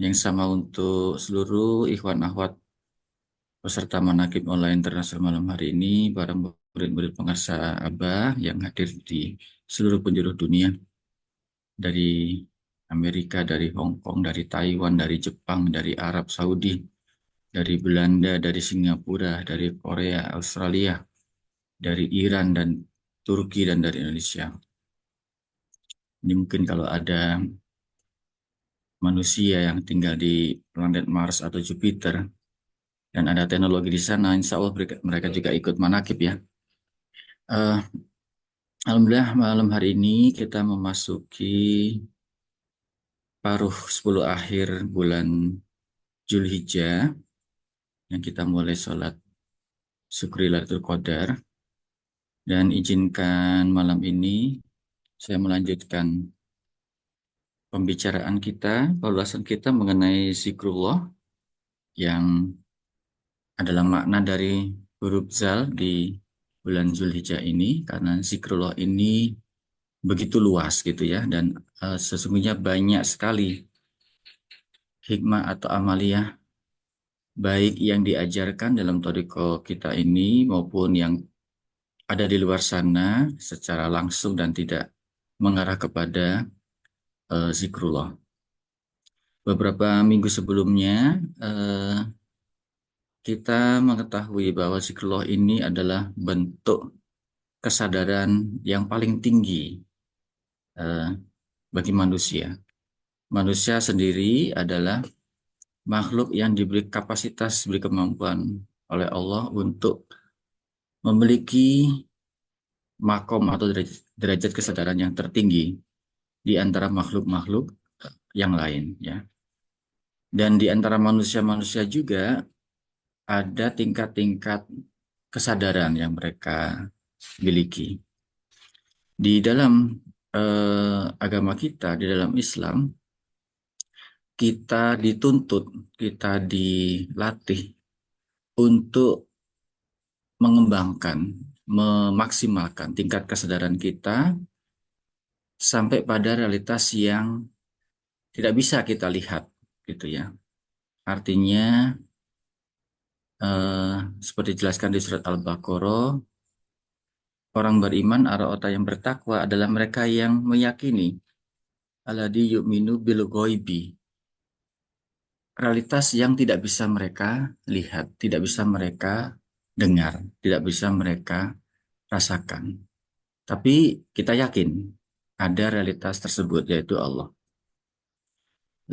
yang sama untuk seluruh ikhwan akhwat peserta Manaqib Online Internasional malam hari ini, para murid-murid pengarsa Abah yang hadir di seluruh penjuru dunia, dari Amerika, dari Hong Kong, dari Taiwan, dari Jepang, dari Arab Saudi, dari Belanda, dari Singapura, dari Korea, Australia, dari Iran dan Turki, dan dari Indonesia. Ini mungkin kalau ada manusia yang tinggal di planet Mars atau Jupiter dan ada teknologi di sana, insya Allah mereka juga ikut manakib ya. Eh, Alhamdulillah malam hari ini kita memasuki paruh 10 akhir bulan Zulhijjah yang kita mulai sholat syukri Lailatul Qadar, dan izinkan malam ini saya melanjutkan pembicaraan kita, pembahasan kita mengenai zikrullah yang adalah makna dari huruf zal di bulan Zulhijjah ini, karena zikrullah ini begitu luas gitu ya, dan sesungguhnya banyak sekali hikmah atau amaliyah baik yang diajarkan dalam thariqah kita ini maupun yang ada di luar sana secara langsung dan tidak mengarah kepada zikrullah. Beberapa minggu sebelumnya kita mengetahui bahwa zikrullah ini adalah bentuk kesadaran yang paling tinggi eh, bagi manusia. Manusia sendiri adalah makhluk yang diberi kapasitas, diberi kemampuan oleh Allah untuk memiliki makom atau derajat kesadaran yang tertinggi di antara makhluk-makhluk yang lain ya. Dan di antara manusia-manusia juga ada tingkat-tingkat kesadaran yang mereka miliki. Di dalam agama kita, di dalam Islam, kita dituntut, kita dilatih untuk mengembangkan, memaksimalkan tingkat kesadaran kita sampai pada realitas yang tidak bisa kita lihat, gitu ya. Artinya, seperti dijelaskan di surat Al-Baqarah, orang beriman atau yang bertakwa adalah mereka yang meyakini alladzi yu'minu bil ghaibi, realitas yang tidak bisa mereka lihat, tidak bisa mereka dengar, tidak bisa mereka rasakan. Tapi kita yakin ada realitas tersebut, yaitu Allah.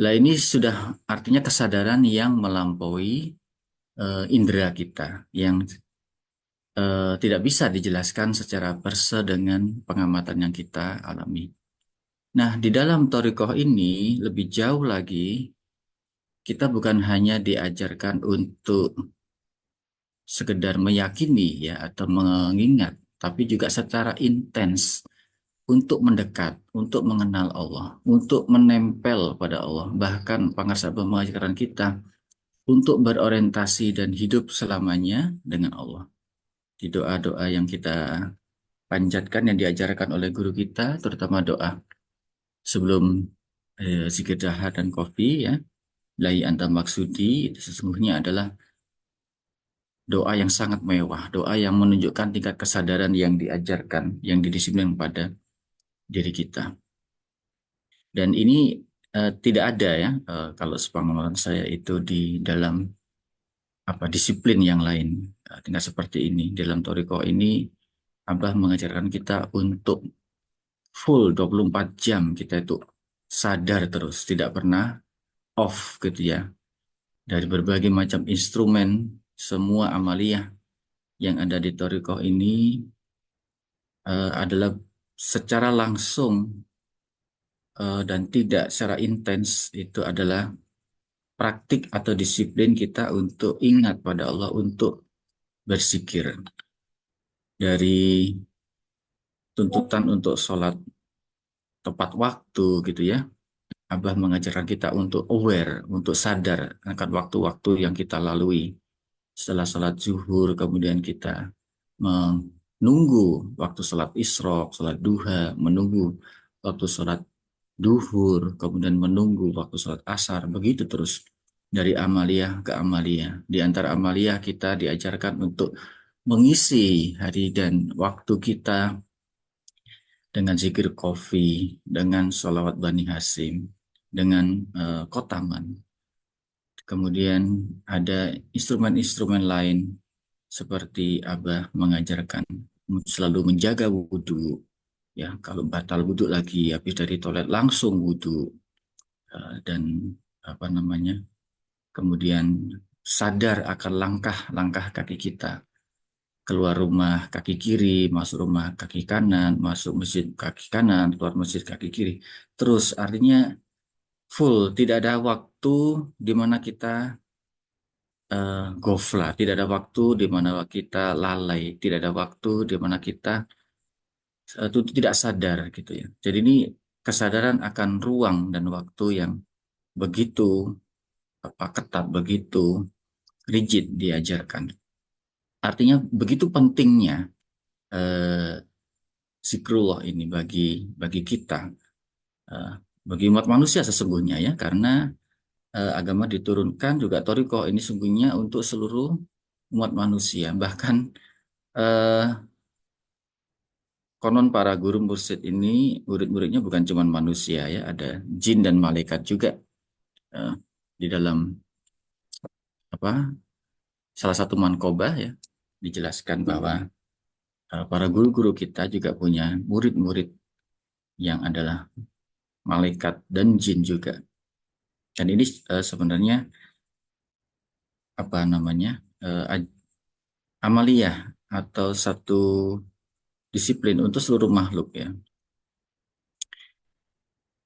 Lah ini sudah artinya kesadaran yang melampaui indera kita, yang tidak bisa dijelaskan secara perse dengan pengamatan yang kita alami. Nah, di dalam thariqah ini lebih jauh lagi, kita bukan hanya diajarkan untuk sekedar meyakini ya atau mengingat, tapi juga secara intens untuk mendekat, untuk mengenal Allah, untuk menempel pada Allah. Bahkan Pangarsa mengajarkan kita untuk berorientasi dan hidup selamanya dengan Allah. Di doa-doa yang kita panjatkan yang diajarkan oleh guru kita, terutama doa sebelum zikir dahar dan kopi ya, lai anta maksudi, itu sesungguhnya adalah doa yang sangat mewah, doa yang menunjukkan tingkat kesadaran yang diajarkan, yang didisiplin pada diri kita. Dan ini tidak ada ya, kalau sepengetahuan saya itu di dalam disiplin yang lain, tingkat seperti ini. Dalam Toriko ini, Abah mengajarkan kita untuk full 24 jam kita itu sadar terus, tidak pernah off gitu ya. Dari berbagai macam instrumen, semua amaliyah yang ada di Toriko ini adalah secara langsung dan tidak secara intens, itu adalah praktik atau disiplin kita untuk ingat pada Allah, untuk bersikir. Dari tuntutan untuk sholat tepat waktu gitu ya, Abah mengajarkan kita untuk aware, untuk sadar akan waktu-waktu yang kita lalui. Setelah sholat zuhur, kemudian kita menunggu waktu sholat isyraq, sholat duha, menunggu waktu sholat duhur, kemudian menunggu waktu sholat asar, begitu terus dari amaliyah ke amaliyah. Di antara amaliyah kita diajarkan untuk mengisi hari dan waktu kita dengan zikir kofi, dengan sholawat Bani Hasim, dengan kotaman. Kemudian ada instrumen-instrumen lain seperti Abah mengajarkan selalu menjaga wudhu. Ya, kalau batal wudhu lagi, habis dari toilet langsung wudhu. Dan apa namanya, kemudian sadar akan langkah-langkah kaki kita, keluar rumah kaki kiri, masuk rumah kaki kanan, masuk masjid kaki kanan, keluar masjid kaki kiri. Terus artinya full, tidak ada waktu di mana kita gofla, tidak ada waktu di mana kita lalai, tidak ada waktu di mana kita itu tidak sadar gitu ya. Jadi ini kesadaran akan ruang dan waktu yang begitu ketat, begitu rigid diajarkan. Artinya begitu pentingnya eh, zikrullah ini bagi kita, eh, bagi umat manusia sesungguhnya ya, karena agama diturunkan juga Toriko ini sungguhnya untuk seluruh umat manusia. Bahkan eh, konon para guru mursyid ini murid-muridnya bukan cuma manusia ya, ada jin dan malaikat juga eh, di dalam apa salah satu mankobah ya dijelaskan bahwa para guru-guru kita juga punya murid-murid yang adalah malaikat dan jin juga. Dan ini sebenarnya apa namanya amaliyah atau satu disiplin untuk seluruh makhluk ya.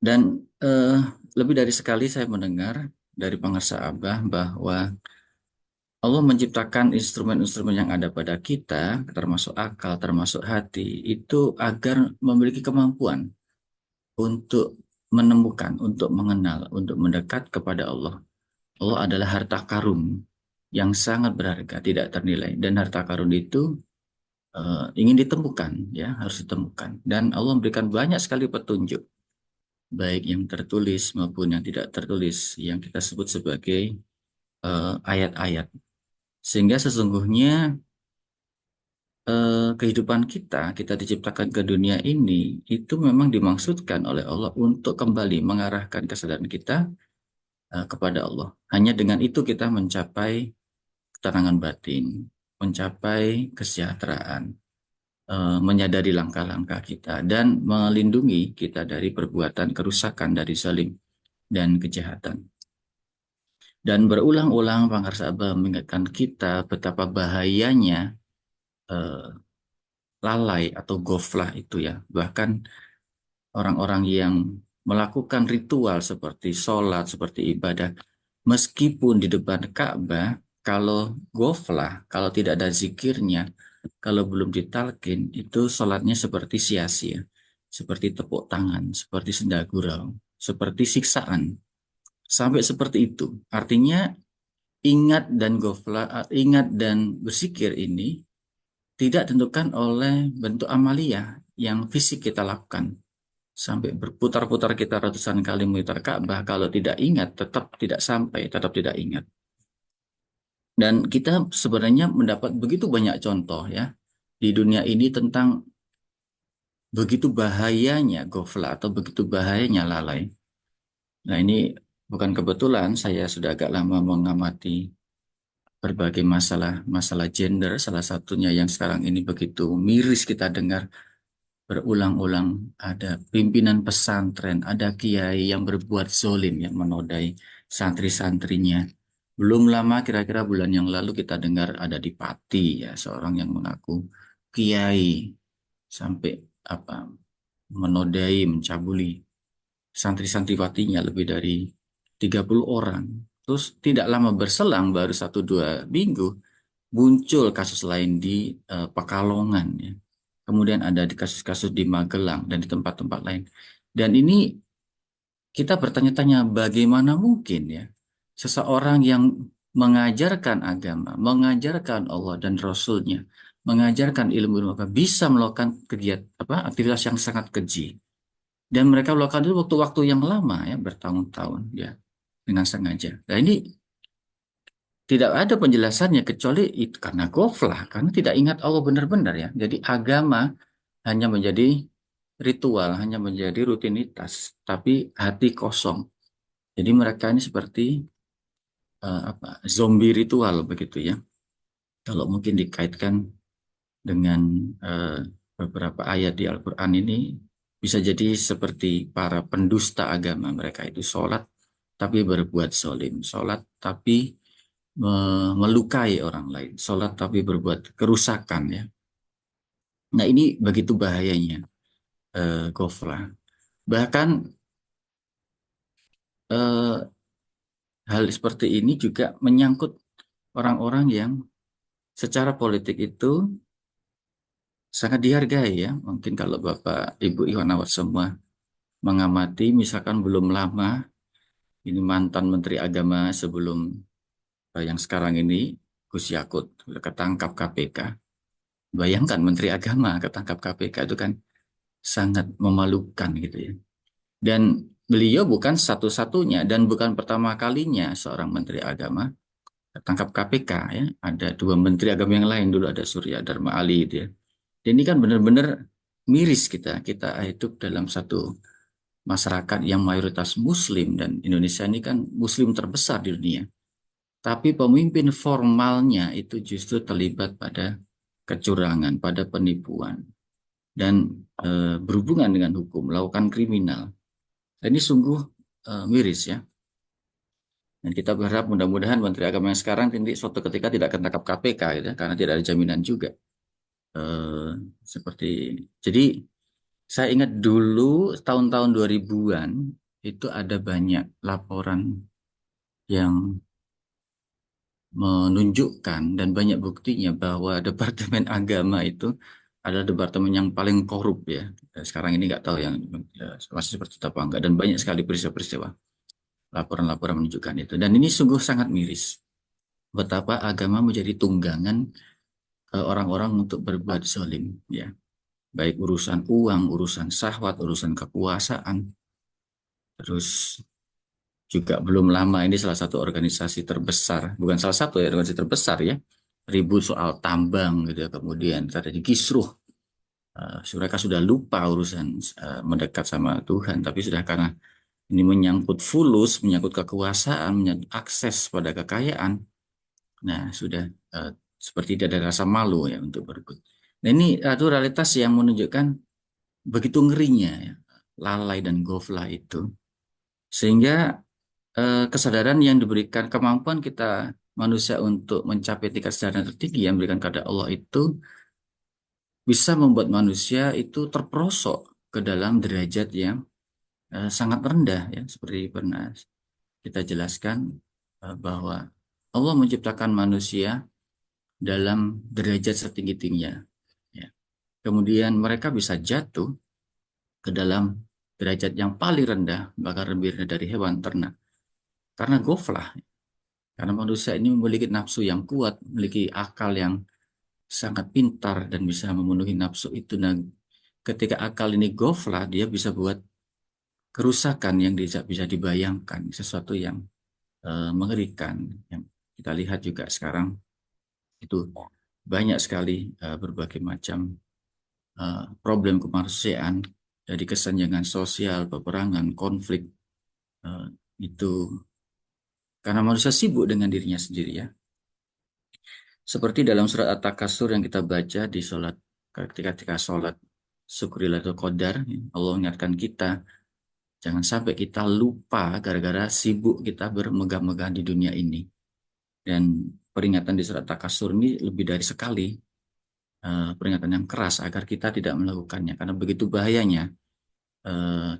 Dan eh, lebih dari sekali saya mendengar dari pengarsa Abah bahwa Allah menciptakan instrumen-instrumen yang ada pada kita, termasuk akal, termasuk hati, itu agar memiliki kemampuan untuk menemukan, untuk mengenal, untuk mendekat kepada Allah. Allah adalah harta karun yang sangat berharga, tidak ternilai. Dan harta karun itu ingin ditemukan, ya harus ditemukan. Dan Allah memberikan banyak sekali petunjuk, baik yang tertulis maupun yang tidak tertulis, yang kita sebut sebagai ayat-ayat. Sehingga sesungguhnya kehidupan kita diciptakan ke dunia ini, itu memang dimaksudkan oleh Allah untuk kembali mengarahkan kesadaran kita kepada Allah. Hanya dengan itu kita mencapai ketenangan batin, mencapai kesejahteraan, menyadari langkah-langkah kita, dan melindungi kita dari perbuatan kerusakan dari zalim dan kejahatan. Dan berulang-ulang Pangarsa Abah mengingatkan kita betapa bahayanya eh, lalai atau goflah itu ya. Bahkan orang-orang yang melakukan ritual seperti sholat, seperti ibadah, meskipun di depan Ka'bah, kalau goflah, kalau tidak ada zikirnya, kalau belum ditalkin, itu sholatnya seperti sia-sia, seperti tepuk tangan, seperti senda gurau, seperti siksaan, sampai seperti itu. Artinya ingat dan goflah, ingat dan berzikir ini tidak ditentukan oleh bentuk amalia yang fisik kita lakukan. Sampai berputar-putar kita ratusan kali memutar Ka'bah, kalau tidak ingat tetap tidak sampai, tetap tidak ingat. Dan kita sebenarnya mendapat begitu banyak contoh ya di dunia ini tentang begitu bahayanya gofla atau begitu bahayanya lalai. Nah ini bukan kebetulan saya sudah agak lama mengamati berbagai masalah gender, salah satunya yang sekarang ini begitu miris kita dengar berulang-ulang, ada pimpinan pesantren, ada kiai yang berbuat zolim, yang menodai santri-santrinya. Belum lama, kira-kira bulan yang lalu kita dengar ada di Pati, ya seorang yang mengaku kiai sampai apa menodai, mencabuli santri-santriwatinya lebih dari 30 orang. Terus tidak lama berselang, baru 1-2 minggu, muncul kasus lain di Pekalongan ya. Kemudian ada di kasus-kasus di Magelang dan di tempat-tempat lain. Dan ini kita bertanya-tanya bagaimana mungkin ya seseorang yang mengajarkan agama, mengajarkan Allah dan Rasulnya, mengajarkan ilmu-ilmu agama bisa melakukan kegiatan aktivitas yang sangat keji. Dan mereka melakukan itu waktu-waktu yang lama ya, bertahun-tahun ya, dengan sengaja. Nah ini tidak ada penjelasannya kecuali itu karena goflah, karena tidak ingat Allah benar-benar ya. Jadi agama hanya menjadi ritual, hanya menjadi rutinitas, tapi hati kosong. Jadi mereka ini seperti zombie ritual begitu ya. Kalau mungkin dikaitkan dengan eh, beberapa ayat di Al-Quran ini, bisa jadi seperti para pendusta agama. Mereka itu sholat tapi berbuat zolim, sholat tapi melukai orang lain, sholat tapi berbuat kerusakan ya. Nah ini begitu bahayanya ghaflah. Bahkan eh, hal seperti ini juga menyangkut orang-orang yang secara politik itu sangat dihargai ya. Mungkin kalau Bapak Ibu Iwan Awad semua mengamati, misalkan belum lama ini mantan Menteri Agama sebelum yang sekarang ini Gus Yakut ketangkap KPK. Bayangkan Menteri Agama ketangkap KPK itu kan sangat memalukan gitu ya. Dan beliau bukan satu-satunya dan bukan pertama kalinya seorang Menteri Agama tertangkap KPK ya. Ada dua Menteri Agama yang lain dulu, ada Surya Dharma Ali gitu ya. Dan ini kan benar-benar miris kita. Kita hidup dalam satu masyarakat yang mayoritas Muslim dan Indonesia ini kan Muslim terbesar di dunia. Tapi pemimpin formalnya itu justru terlibat pada kecurangan, pada penipuan dan berhubungan dengan hukum, melakukan kriminal. Dan ini sungguh miris ya. Dan kita berharap mudah-mudahan Menteri Agama yang sekarang nanti suatu ketika tidak akan tangkap KPK gitu, ya, karena tidak ada jaminan juga. Eh, seperti jadi saya ingat dulu tahun-tahun 2000-an itu ada banyak laporan yang menunjukkan dan banyak buktinya bahwa Departemen Agama itu adalah departemen yang paling korup ya. Sekarang ini nggak tahu yang masih seperti itu apa enggak. Dan banyak sekali peristiwa-peristiwa laporan-laporan menunjukkan itu. Dan ini sungguh sangat miris. Betapa agama menjadi tunggangan orang-orang untuk berbuat zalim ya. Baik urusan uang, urusan syahwat, urusan kekuasaan. Terus juga belum lama ini salah satu organisasi terbesar, bukan salah satu ya, organisasi terbesar ya, ribut soal tambang gitu ya, kemudian terjadi kisruh. Mereka sudah lupa urusan mendekat sama Tuhan, tapi sudah karena ini menyangkut fulus, menyangkut kekuasaan, menyangkut akses pada kekayaan, nah sudah seperti tidak ada rasa malu ya untuk berebut. Nah ini itu realitas yang menunjukkan begitu ngerinya ya, lalai dan goflah itu, sehingga kesadaran yang diberikan, kemampuan kita manusia untuk mencapai tingkat kesadaran tertinggi yang diberikan kepada Allah itu bisa membuat manusia itu terperosok ke dalam derajat yang sangat rendah ya, seperti pernah kita jelaskan bahwa Allah menciptakan manusia dalam derajat setinggi-tingginya ya. Kemudian mereka bisa jatuh ke dalam derajat yang paling rendah, bahkan lebih rendah dari hewan ternak karena goflah. Karena manusia ini memiliki nafsu yang kuat, memiliki akal yang sangat pintar dan bisa memenuhi nafsu itu. Nah, ketika akal ini goflah, dia bisa buat kerusakan yang tidak bisa dibayangkan, sesuatu yang mengerikan. Yang kita lihat juga sekarang itu banyak sekali berbagai macam problem kemanusiaan dari kesenjangan sosial, peperangan, konflik eh, itu karena manusia sibuk dengan dirinya sendiri ya. Seperti dalam surat At-Takasur yang kita baca di sholat, ketika sholat syukur Lailatul Qadar, Allah mengingatkan kita, jangan sampai kita lupa gara-gara sibuk kita bermegah-megah di dunia ini. Dan peringatan di surat At-Takasur ini lebih dari sekali, peringatan yang keras agar kita tidak melakukannya. Karena begitu bahayanya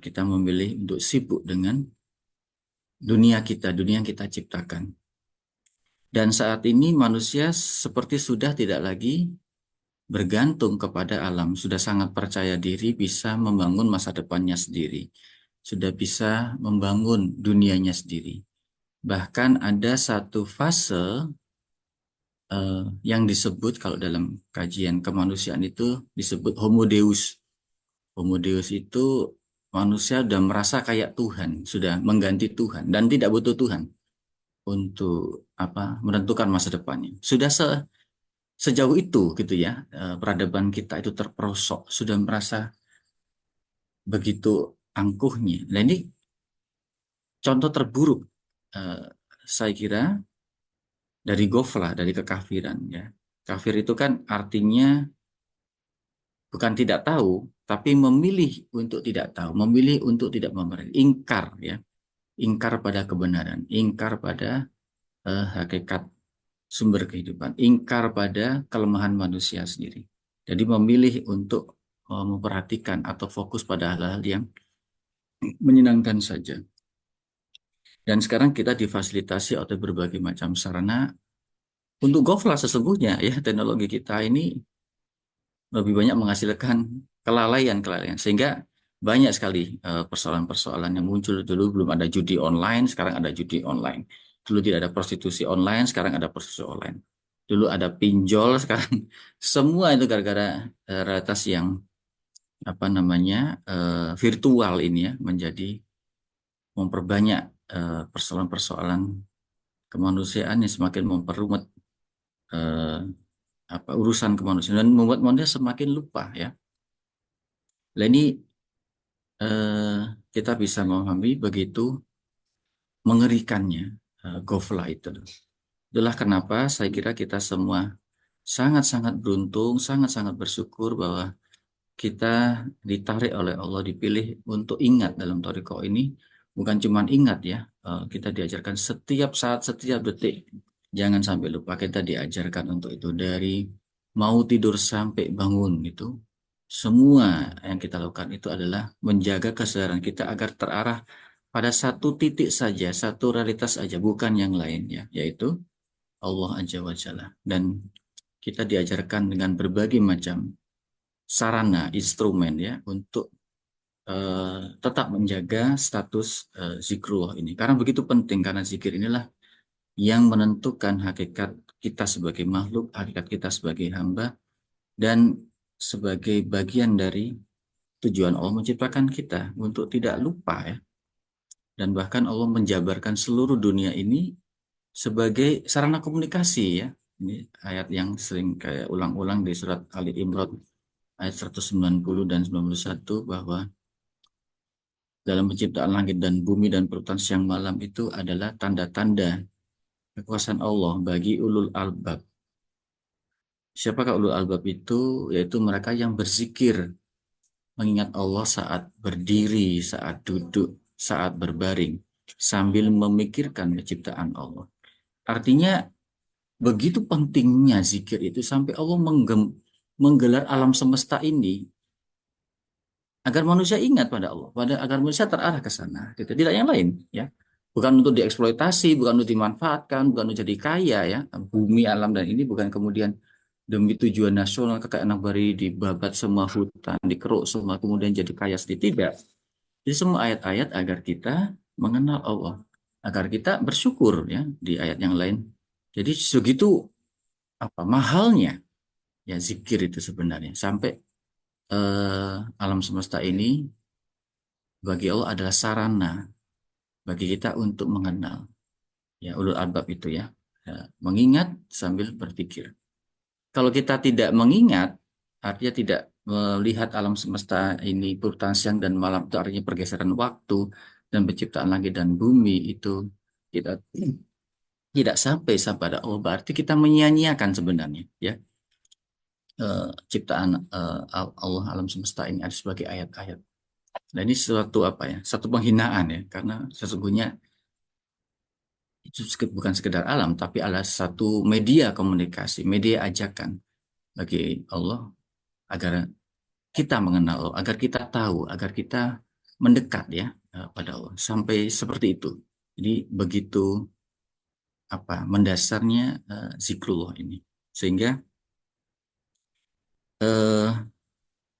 kita memilih untuk sibuk dengan dunia kita, dunia yang kita ciptakan. Dan saat ini manusia seperti sudah tidak lagi bergantung kepada alam, sudah sangat percaya diri bisa membangun masa depannya sendiri, sudah bisa membangun dunianya sendiri. Bahkan ada satu fase yang disebut kalau dalam kajian kemanusiaan itu disebut homo deus. Homo deus itu manusia sudah merasa kayak Tuhan, sudah mengganti Tuhan dan tidak butuh Tuhan untuk menentukan masa depannya. Sudah sejauh itu gitu ya, peradaban kita itu terperosok, sudah merasa begitu angkuhnya. Nah ini contoh terburuk, eh, saya kira, dari ghaflah, dari kekafiran ya. Kafir itu kan artinya bukan tidak tahu, tapi memilih untuk tidak tahu, memilih untuk tidak memerangi, ingkar ya, ingkar pada kebenaran, ingkar pada hakikat sumber kehidupan, ingkar pada kelemahan manusia sendiri. Jadi memilih untuk memperhatikan atau fokus pada hal-hal yang menyenangkan saja. Dan sekarang kita difasilitasi oleh berbagai macam sarana untuk ghaflah. Sesungguhnya ya, teknologi kita ini lebih banyak menghasilkan kelalaian-kelalaian, sehingga banyak sekali persoalan-persoalan yang muncul. Dulu belum ada judi online, sekarang ada judi online. Dulu tidak ada prostitusi online, sekarang ada prostitusi online. Dulu ada pinjol, sekarang semua itu gara-gara realitas yang virtual ini ya, menjadi memperbanyak persoalan-persoalan kemanusiaan yang semakin memperumit eh, urusan kemanusiaan dan membuat manusia semakin lupa ya. Nah ini eh, kita bisa memahami begitu mengerikannya ghaflah itu. Itulah kenapa saya kira kita semua sangat-sangat beruntung, sangat-sangat bersyukur bahwa kita ditarik oleh Allah, dipilih untuk ingat dalam thariqah ini. Bukan cuma ingat ya, kita diajarkan setiap saat, setiap detik. Jangan sampai lupa, kita diajarkan untuk itu dari mau tidur sampai bangun itu. Semua yang kita lakukan itu adalah menjaga kesadaran kita agar terarah pada satu titik saja, satu realitas saja, bukan yang lain ya, yaitu Allah Azza wa Jalla. Dan kita diajarkan dengan berbagai macam sarana, instrumen ya untuk tetap menjaga status zikrullah ini. Karena begitu penting, karena zikir inilah yang menentukan hakikat kita sebagai makhluk, hakikat kita sebagai hamba, dan sebagai bagian dari tujuan Allah menciptakan kita untuk tidak lupa ya. Dan bahkan Allah menjabarkan seluruh dunia ini sebagai sarana komunikasi ya. Ini ayat yang sering kayak ulang-ulang di surat Ali Imran ayat 190 dan 91, bahwa dalam penciptaan langit dan bumi dan perutan siang malam itu adalah tanda-tanda kekuasaan Allah bagi ulul albab. Siapakah ulul albab itu? Yaitu mereka yang berzikir, mengingat Allah saat berdiri, saat duduk, saat berbaring, sambil memikirkan penciptaan Allah. Artinya begitu pentingnya zikir itu sampai Allah menggelar alam semesta ini agar manusia ingat pada Allah, agar manusia terarah ke sana, gitu. Tidak yang lain, ya. Bukan untuk dieksploitasi, bukan untuk dimanfaatkan, bukan untuk jadi kaya, ya. Bumi, alam dan ini bukan kemudian demi tujuan nasional kekayaan nabari dibabat semua hutan, dikeruk semua kemudian jadi kaya sedikit. Tidak. Jadi semua ayat-ayat agar kita mengenal Allah, agar kita bersyukur, ya, di ayat yang lain. Jadi segitu mahalnya ya zikir itu sebenarnya, sampai alam semesta ini bagi Allah adalah sarana bagi kita untuk mengenal ya ulul albab itu ya. Ya, mengingat sambil berpikir. Kalau kita tidak mengingat, artinya tidak melihat alam semesta ini perubahan siang dan malam, itu artinya pergeseran waktu dan penciptaan langit dan bumi itu kita tidak sampai pada Allah, berarti kita menyia-nyiakan sebenarnya ya ciptaan Allah alam semesta ini ada sebagai ayat-ayat. Nah ini suatu satu penghinaan ya, karena sesungguhnya itu bukan sekedar alam, tapi adalah satu media komunikasi, media ajakan bagi Allah agar kita mengenal Allah, agar kita tahu, agar kita mendekat ya pada Allah. Sampai seperti itu. Jadi begitu mendasarnya zikrullah ini. Sehingga eh,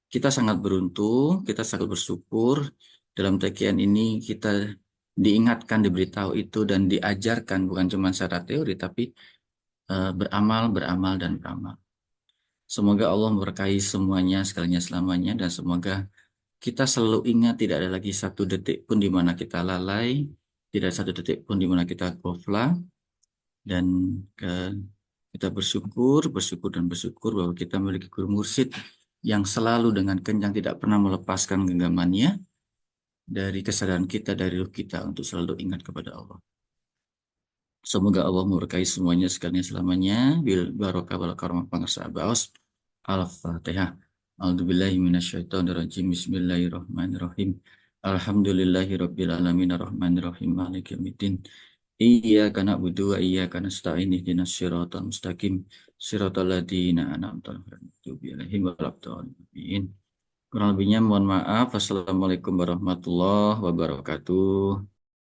kita sangat beruntung, kita sangat bersyukur dalam takian ini kita diingatkan, diberitahu itu dan diajarkan bukan cuma secara teori tapi beramal, beramal dan beramal. Semoga Allah memberkahi semuanya sekalinya selamanya dan semoga kita selalu ingat tidak ada lagi satu detik pun di mana kita lalai, tidak ada satu detik pun di mana kita gofla, dan ke, kita bersyukur, bersyukur dan bersyukur bahwa kita memiliki guru mursyid yang selalu dengan kencang tidak pernah melepaskan genggamannya dari kesadaran kita, dari ruh kita untuk selalu ingat kepada Allah. Semoga Allah memberkahi semuanya sekalian selamanya. Bil barokah wal karamah pangersa baos. Al-Fatihah. A'udzubillahi minasyaitonirrajim. Bismillahirrahmanirrahim. Alhamdulillahirabbil alamin arrahmanirrahim maliki yaumiddin. Iyyaka na'budu wa iyyaka nasta'in ihdinas siratal mustaqim. Siratal ladzina an'amta 'alaihim ghairil maghdubi 'alaihim waladdallin. Kurang lebihnya mohon maaf. Wassalamualaikum warahmatullahi wabarakatuh.